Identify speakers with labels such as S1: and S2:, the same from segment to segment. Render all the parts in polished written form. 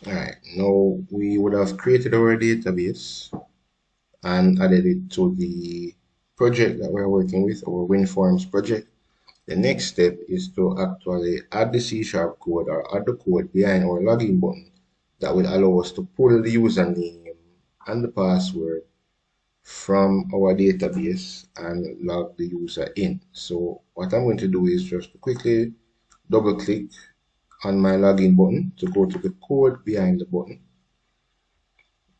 S1: Alright, now we would have created our database and added it to the project that we're working with, our WinForms project. The next step is to actually add the C# code or add the code behind our login button that will allow us to pull the username and the password from our database and log the user in. So what I'm going to do is just quickly double click on my login button to go to the code behind the button,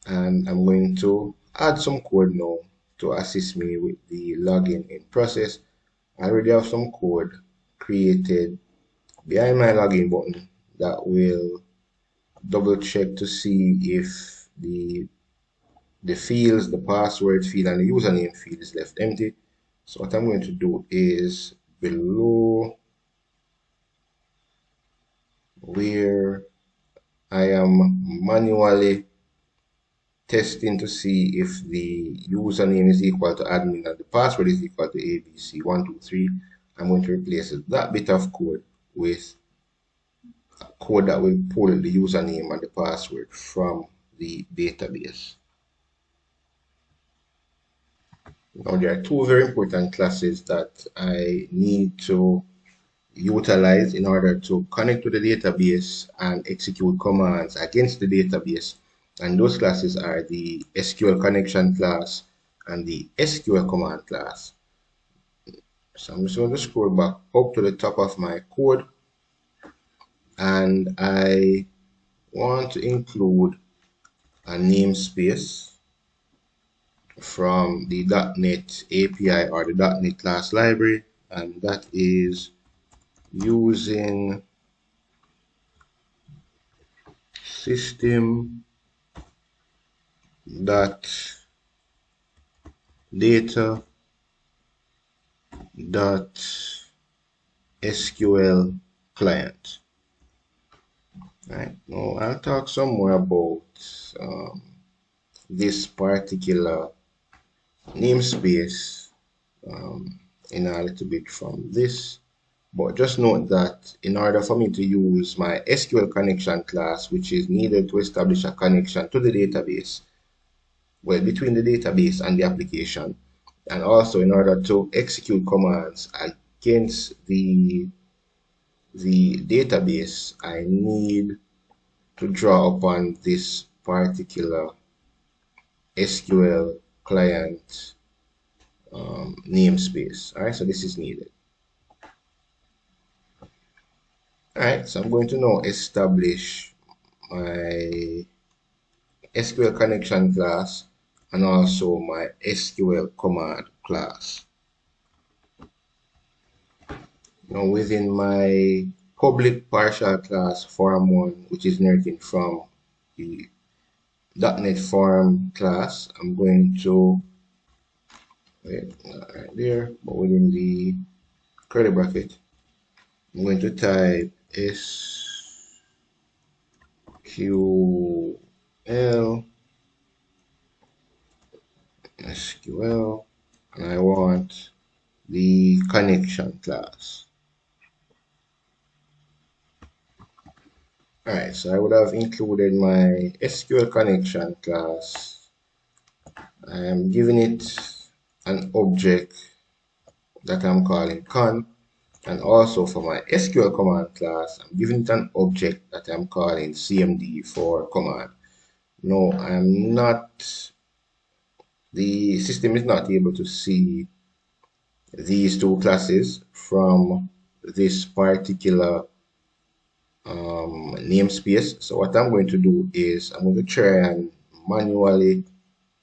S1: and I'm going to add some code now to assist me with the login in process. I already have some code created behind my login button that will double check to see if the fields, the password field and the username field is left empty. So what I'm going to do is below where I am manually testing to see if the username is equal to admin and the password is equal to ABC123, I'm going to replace that bit of code with code that will pull the username and the password from the database. Now there are two very important classes that I need to utilize in order to connect to the database and execute commands against the database. And those classes are the SQL connection class and the SQL command class. So I'm just going to scroll back up to the top of my code, and I want to include a namespace from the .NET API or the .NET class library, and that is using system dot data dot SQL client. Right, now I'll talk some more about this particular namespace in a little bit from this, but just note that in order for me to use my SQL connection class, which is needed to establish a connection to the database, well, between the database and the application, and also in order to execute commands against the database, I need to draw upon this particular SQL client namespace. All right, so this is needed. All right, so I'm going to now establish my SQL connection class and also my SQL command class. Now within my public partial class form1, which is inheriting from the .NET form class, I'm going to wait, not right there, but within the curly bracket, I'm going to type SQL, and I want the connection class. Alright, so I would have included my SQL connection class. I am giving it an object that I'm calling con, and also for my SQL command class, I'm giving it an object that I'm calling cmd for command. No, I'm not, the system is not able to see these two classes from this particular namespace. So what I'm going to do is I'm going to try and manually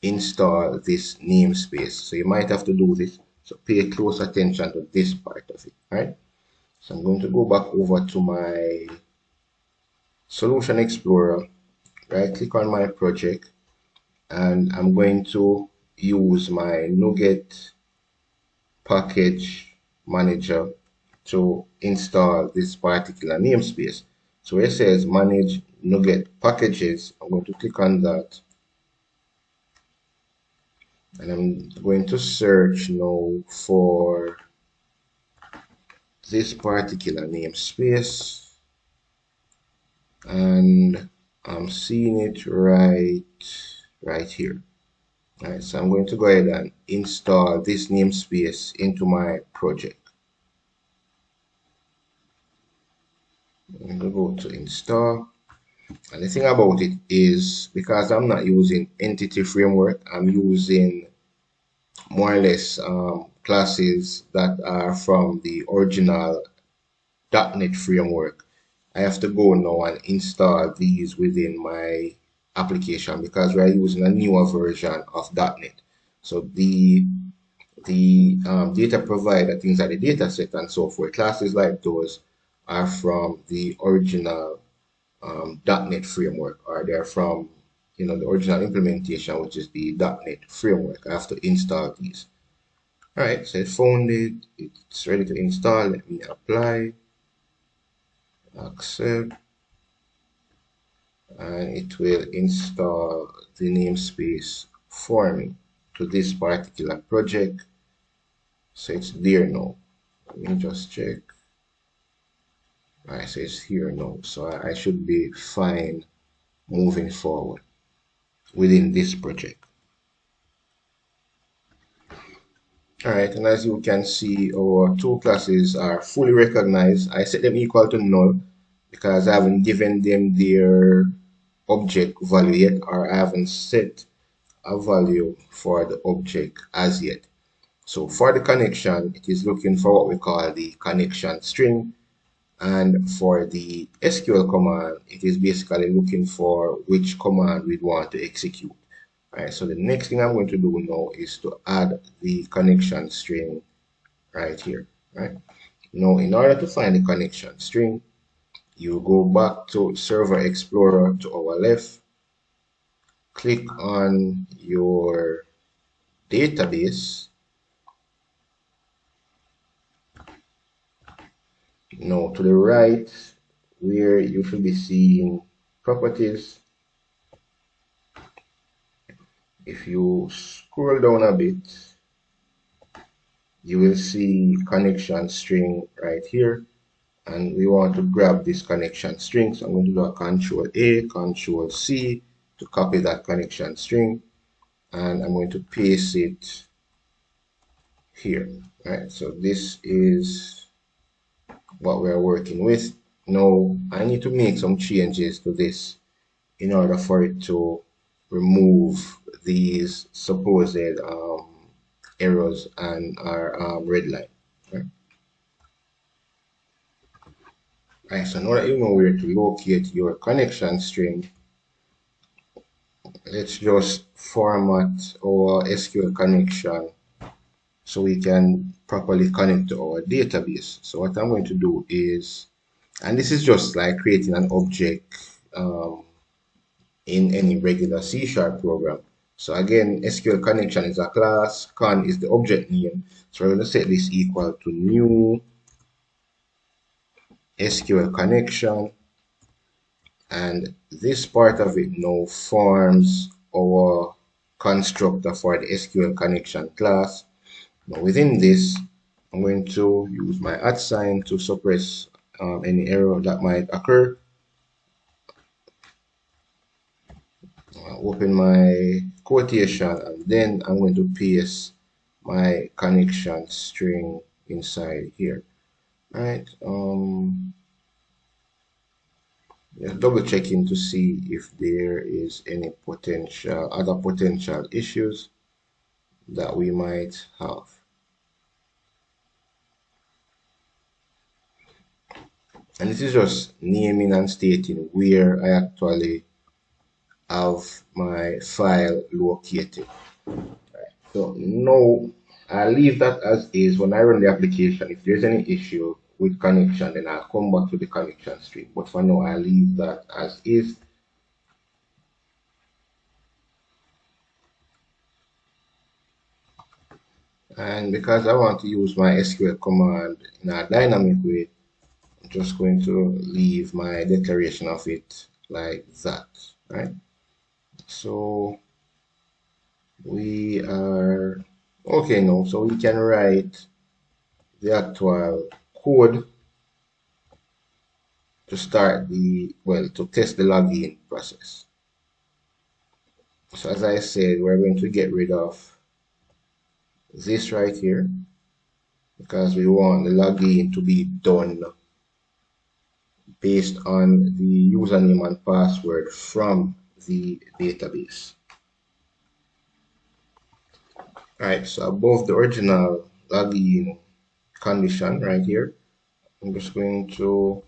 S1: install this namespace. So you might have to do this. So pay close attention to this part of it. Right? So I'm going to go back over to my Solution Explorer, right click on my project, and I'm going to use my NuGet package manager to install this particular namespace. So where it says manage NuGet packages, I'm going to click on that, and I'm going to search now for this particular namespace, and I'm seeing it right here. All right, so I'm going to go ahead and install this namespace into my project. I'm going to go to install. And the thing about it is, because I'm not using entity framework, I'm using more or less classes that are from the original .NET framework. I have to go now and install these within my application because we're using a newer version of .NET. So the data provider, things like the data set and so forth, classes like those are from the original .NET framework, or they're from the original implementation, which is the .NET framework. I have to install these. All right, so I found it. It's ready to install. Let me apply, accept, and it will install the namespace for me to this particular project. So it's there now. Let me just check. All right, so it's here now. So I should be fine moving forward within this project. Alright, and as you can see, our two classes are fully recognized. I set them equal to null because I haven't given them their object value yet, or I haven't set a value for the object as yet. So for the connection, it is looking for what we call the connection string. And for the SQL command, it is basically looking for which command we want to execute. Alright, so the next thing I'm going to do now is to add the connection string right here. Right now, in order to find the connection string, you go back to Server Explorer to our left, click on your database. Now to the right, where you should be seeing properties, if you scroll down a bit, you will see connection string right here, and we want to grab this connection string. So I'm going to do a Control A, Control C to copy that connection string, and I'm going to paste it here. Right, so this is what we're working with. Now I need to make some changes to this in order for it to remove these supposed errors and our red line. Right? Right, so now that you know where to locate your connection string, let's just format our SQL connection so we can properly connect to our database. So what I'm going to do is, and this is just like creating an object in any regular C# program. So again, SQL connection is a class, con is the object name. So we're going to set this equal to new SQL connection, and this part of it now forms our constructor for the SQL connection class. Now within this, I'm going to use my @ to suppress any error that might occur. Open my quotation, and then I'm going to paste my connection string inside here. Right. Just double checking to see if there is any other potential issues that we might have. And this is just naming and stating where I actually have my file located. So now I'll leave that as is. When I run the application, if there's any issue with connection, then I'll come back to the connection string. But for now, I'll leave that as is. And because I want to use my SQL command in a dynamic way, I'm just going to leave my declaration of it like that, right? So we are okay now. So we can write the actual code to start to test the login process. So as I said, we're going to get rid of this right here because we want the login to be done based on the username and password from the database. Alright, so above the original login condition right here, I'm just going to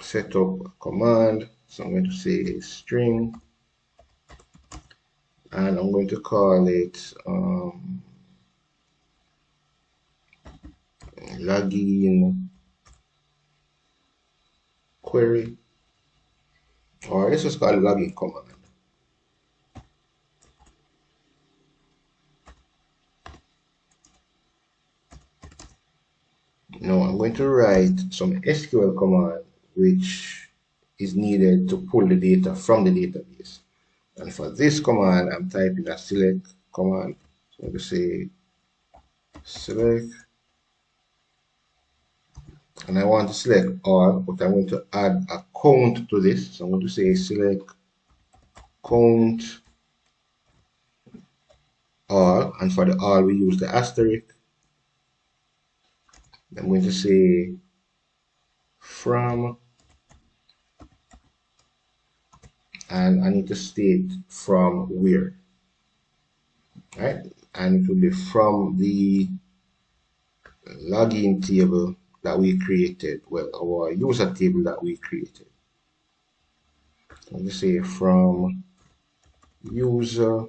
S1: set up a command. So I'm going to say string, and I'm going to call it login query, or let's just call it login command. Now I'm going to write some SQL command which is needed to pull the data from the database. And for this command, I'm typing a select command. So I'm going to say select, and I want to select all, but I'm going to add a count to this. So I'm going to say select count all, and for the all we use the asterisk. I'm going to say from, and I need to state from where, right? And it will be from the login table that we created, well, our user table that we created. I'm going to say from user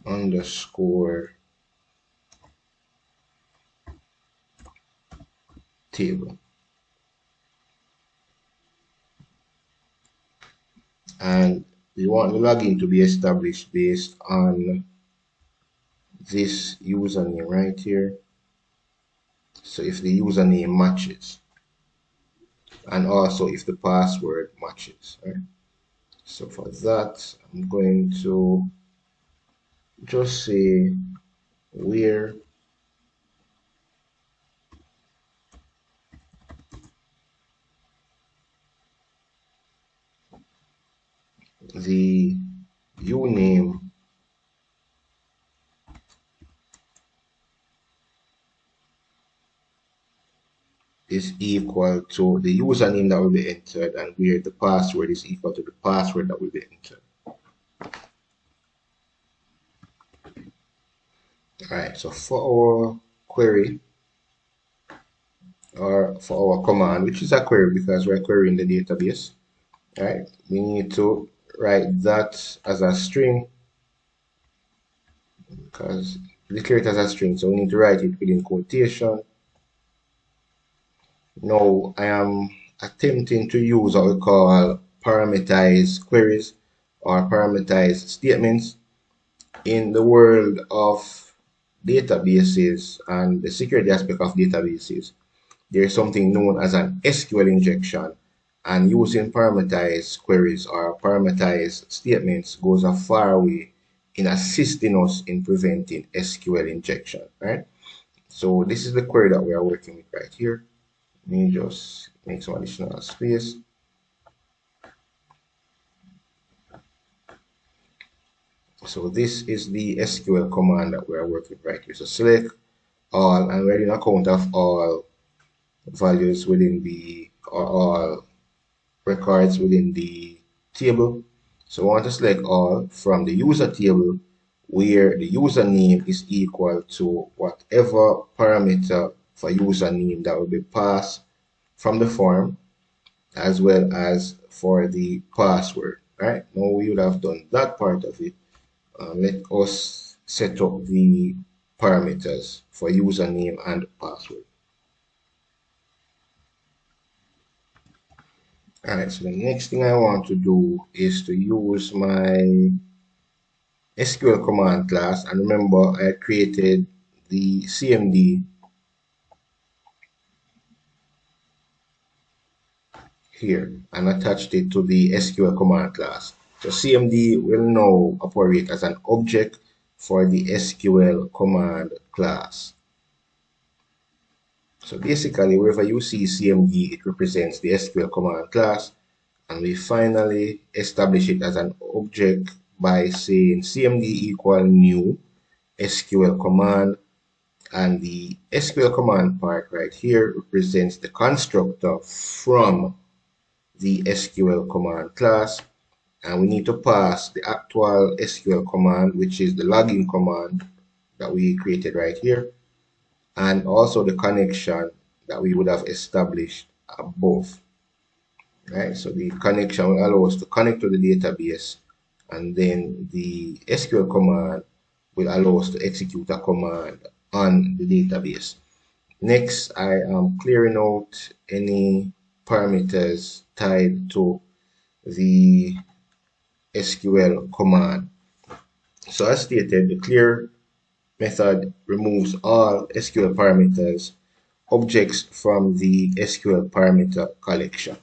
S1: underscore table. And we want the login to be established based on this username right here. So if the username matches, and also if the password matches, right? So for that, I'm going to just say where the uname is equal to the username that will be entered, and where the password is equal to the password that will be entered. Alright, so for our query, or for our command, which is a query because we're querying the database, right? We need to write that as a string because we declare it as a string, so we need to write it within quotation. Now I am attempting to use what we call parameterized queries or parameterized statements. In the world of databases and the security aspect of databases, there is something known as an SQL injection, and using parameterized queries or parameterized statements goes a far way in assisting us in preventing SQL injection, right? So this is the query that we are working with right here. Let me just make some additional space. So this is the SQL command that we are working with right here. So select all, and we're in a count of all values within the, or all records within the table. So we want to select all from the user table where the username is equal to whatever parameter for username that will be passed from the form, as well as for the password. Right now we would have done that part of it. Let us set up the parameters for username and password. Alright, so the next thing I want to do is to use my SQL command class, and remember I created the CMD here and attached it to the SQL command class. So CMD will now operate as an object for the SQL command class. So basically, wherever you see CMD, it represents the SQL command class, and we finally establish it as an object by saying CMD equal new SQL command, and the SQL command part right here represents the constructor from the SQL command class, and we need to pass the actual SQL command, which is the login command that we created right here, and also the connection that we would have established above. Right, so the connection will allow us to connect to the database, and then the SQL command will allow us to execute a command on the database. Next, I am clearing out any parameters tied to the SQL command. So as stated, the clear method removes all SQL parameters objects from the SQL parameter collection.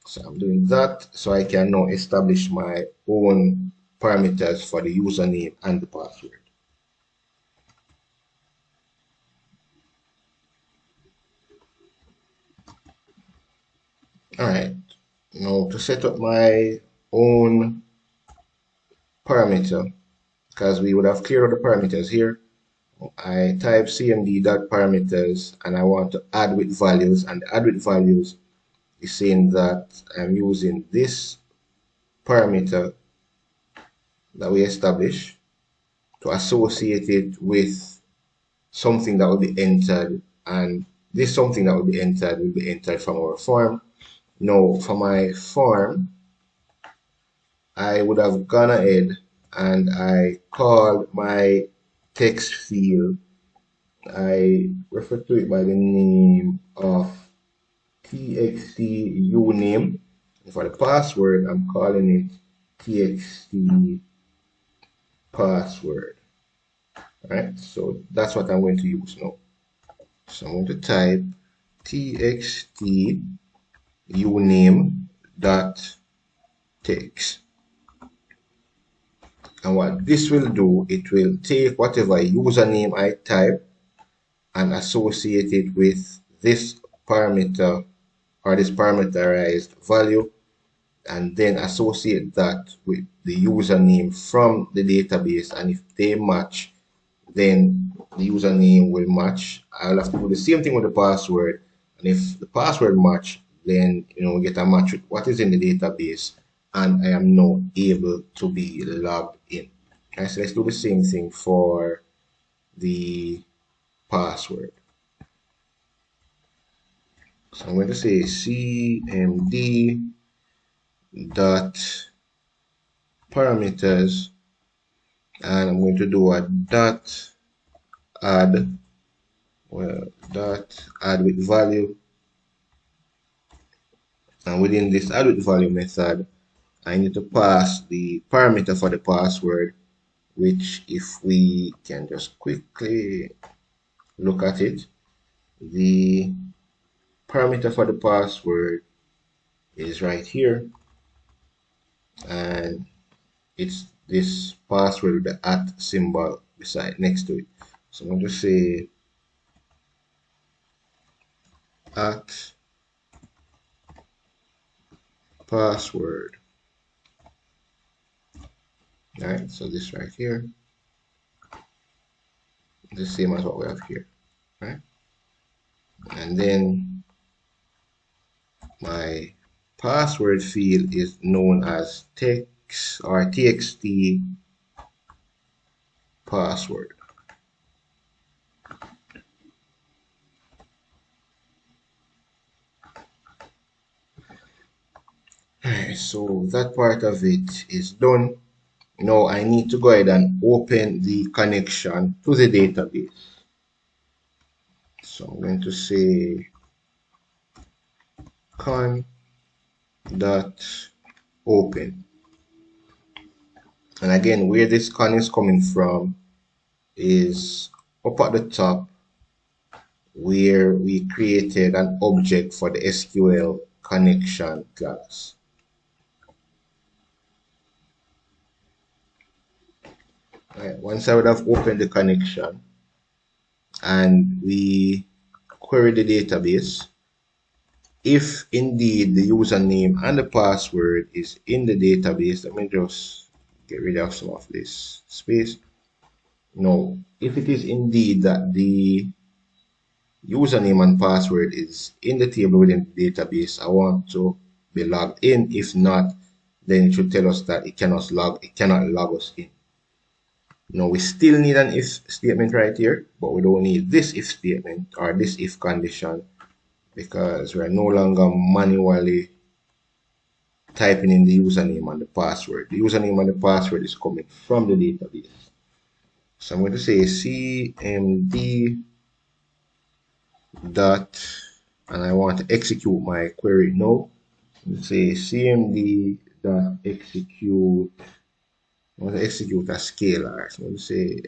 S1: So I'm doing that so I can now establish my own parameters for the username and the password. All right, now to set up my own parameter, because we would have cleared out the parameters here, I type cmd.parameters and I want to add with values, and add with values is saying that I'm using this parameter that we established to associate it with something that will be entered, and this something that will be entered from our form. Now for my form, I would have gone ahead and I called my text field, I refer to it by the name of txt uname. For the password, I'm calling it txt password. Right, so that's what I'm going to use now. So I'm going to type txt uname dot text, and what this will do, it will take whatever username I type and associate it with this parameter or this parameterized value, and then associate that with the username from the database, and if they match, then the username will match. I'll have to do the same thing with the password, and if the password match, then we get a match with what is in the database, and I am now able to be logged in. All right, so let's do the same thing for the password. So I'm going to say cmd dot parameters, and I'm going to do a dot add, dot add with value, and within this add with value method, I need to pass the parameter for the password, which if we can just quickly look at it, the parameter for the password is right here, and it's this password with the @ symbol beside next to it. So I'm going to say @password. All right, so this right here, the same as what we have here, right? And then my password field is known as text or txt password. Alright, so that part of it is done. Now I need to go ahead and open the connection to the database. So I'm going to say con.open. And again, where this con is coming from is up at the top, where we created an object for the SQL connection class. Right, once I would have opened the connection and we query the database. If indeed the username and the password is in the database, let me just get rid of some of this space. Now, if it is indeed that the username and password is in the table within the database, I want to be logged in. If not, then it should tell us that it cannot log us in. Now we still need an if statement right here, but we don't need this if statement or this if condition because we're no longer manually typing in the username and the password. The username and the password is coming from the database. So I'm going to say cmd dot, and I want to execute my query now. Say cmd dot execute. I want to execute a scalar. So I'm going to say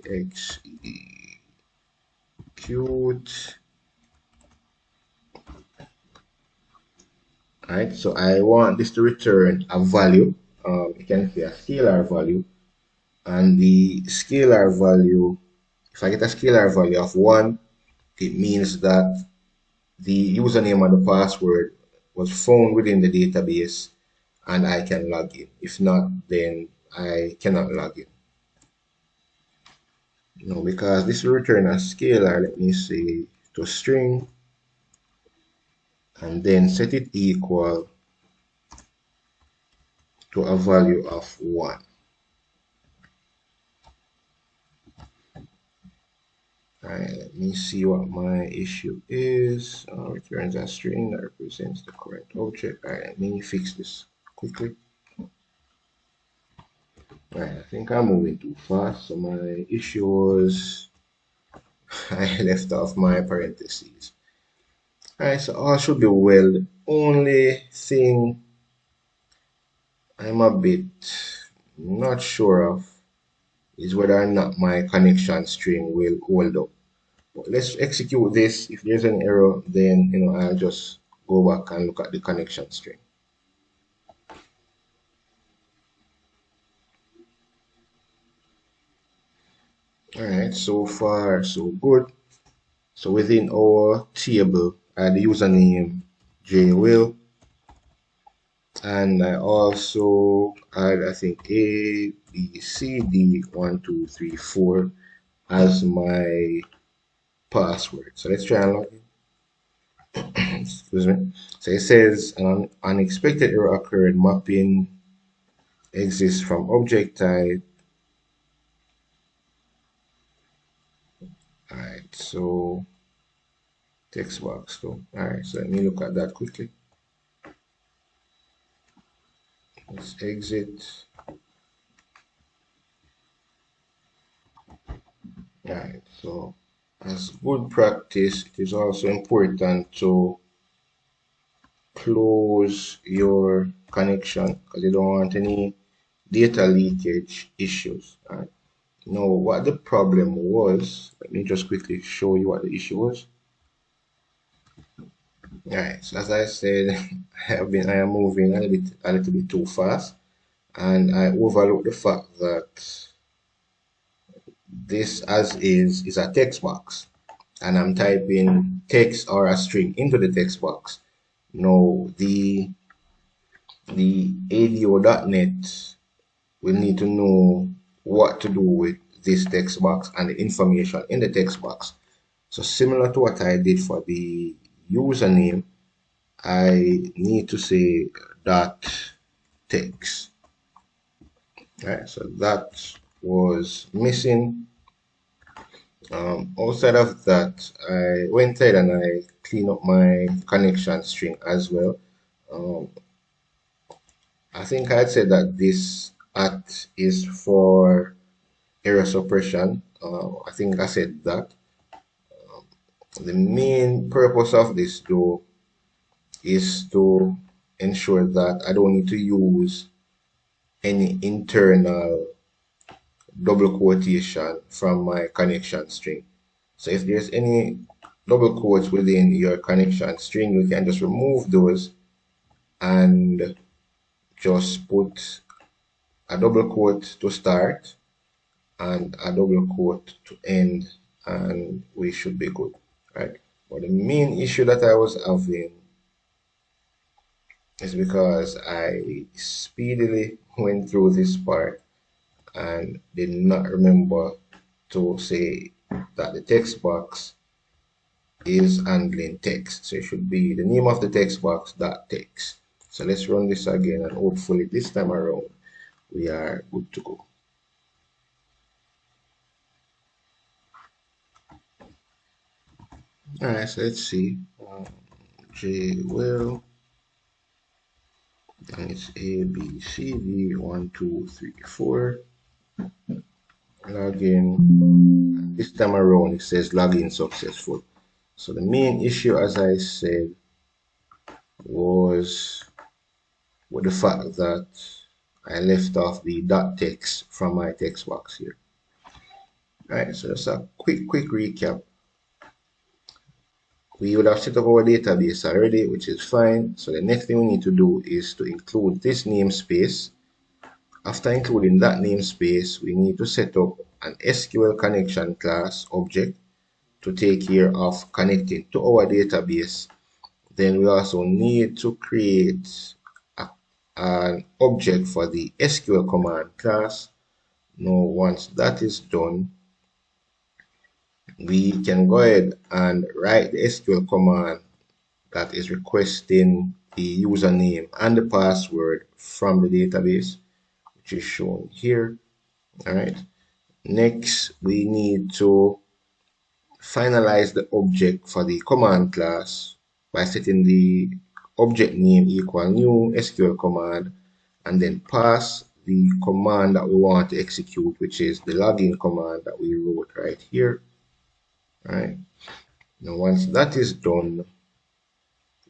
S1: execute. Alright, so I want this to return a value. It can be a scalar value, and the scalar value, if I get a scalar value of 1, it means that the username and the password was found within the database and I can log in. If not, then I cannot log in. No, because this will return a scalar, let me say to string and then set it equal to a value of 1. Alright, let me see what my issue is. Returns a string that represents the current object. Alright, let me fix this quickly. Alright, I think I'm moving too fast. So my issue was I left off my parentheses. Alright, so all should be well. The only thing I'm a bit not sure of is whether or not my connection string will hold up. But let's execute this. If there's an error, then I'll just go back and look at the connection string. Alright, so far so good. So within our table, I had the username jwill, and I also had, I think, A, B, C, D, 1, 2, 3, 4 as my password. So let's try and log in. Excuse me. So it says an unexpected error occurred. Mapping exists from object type. Alright, so text box too. Alright, so let me look at that quickly. Let's exit. Alright, so as good practice, it is also important to close your connection because you don't want any data leakage issues. Right? Now, what the problem was, let me just quickly show you what the issue was. Alright, so as I said, I am moving a little bit too fast, and I overlooked the fact that this as is a text box, and I'm typing text or a string into the text box. Now, the ADO.NET will need to know what to do with this text box and the information in the text box. So similar to what I did for the username, I need to say dot text. Right, so that was missing. Outside of that, I went ahead and I cleaned up my connection string as well. I think I said that this at is for error suppression. I think I said that. The main purpose of this though is to ensure that I don't need to use any internal double quotation from my connection string. So if there's any double quotes within your connection string, you can just remove those and just put a double quote to start and a double quote to end, and we should be good, right? But the main issue that I was having is because I speedily went through this part and did not remember to say that the text box is handling text. So it should be the name of the text box dot text. So let's run this again, and hopefully this time around we are good to go. All right, so let's see. J will, then it's A B C D 1 2 3 4. Login. This time around it says login successful. So the main issue, as I said, was with the fact that I left off the dot text from my text box here. All right, so just a quick recap. We would have set up our database already, which is fine. So the next thing we need to do is to include this namespace. After including that namespace, we need to set up an SQL connection class object to take care of connecting to our database. Then we also need to create an object for the SQL command class. Now, once that is done, we can go ahead and write the SQL command that is requesting the username and the password from the database, which is shown here. All right. Next, we need to finalize the object for the command class by setting the object name equal new SQL command, and then pass the command that we want to execute, which is the login command that we wrote right here. All right. Now, once that is done,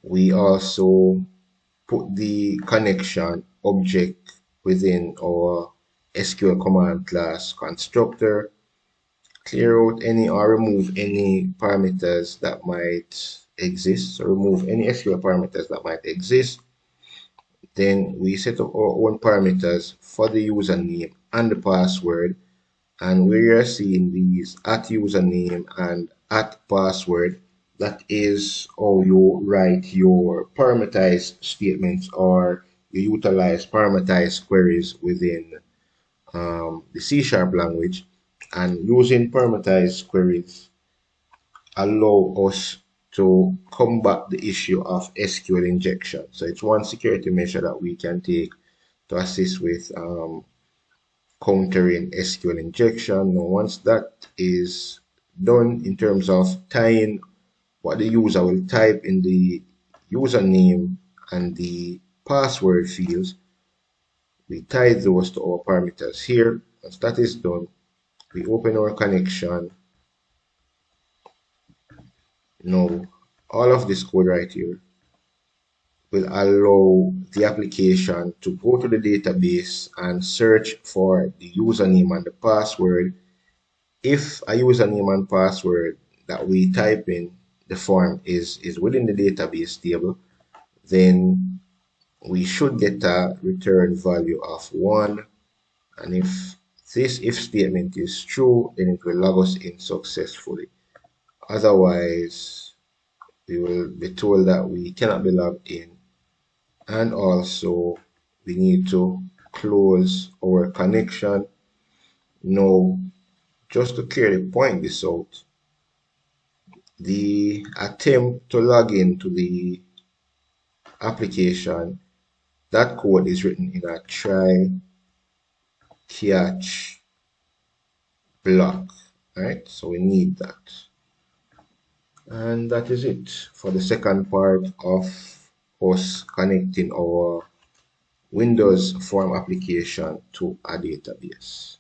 S1: we also put the connection object within our SQL command class constructor, clear out any or remove any parameters that might exist. So remove any SQL parameters that might exist. Then we set up our own parameters for the username and the password. And we are seeing these at username and at password. That is how you write your parameterized statements, or you utilize parameterized queries within the C# language. And using parameterized queries allow us to combat the issue of SQL injection. So it's one security measure that we can take to assist with countering SQL injection. Now, once that is done in terms of tying what the user will type in the username and the password fields, we tie those to our parameters here. Once that is done, we open our connection. Now, all of this code right here will allow the application to go to the database and search for the username and the password. If a username and password that we type in the form is within the database table, then we should get a return value of 1. And if this if statement is true, then it will log us in successfully. Otherwise, we will be told that we cannot be logged in, and also we need to close our connection. Now, just to clearly point this out, the attempt to log into the application, that code is written in a try catch block. Right, so we need that. And that is it for the second part of us connecting our Windows form application to a database.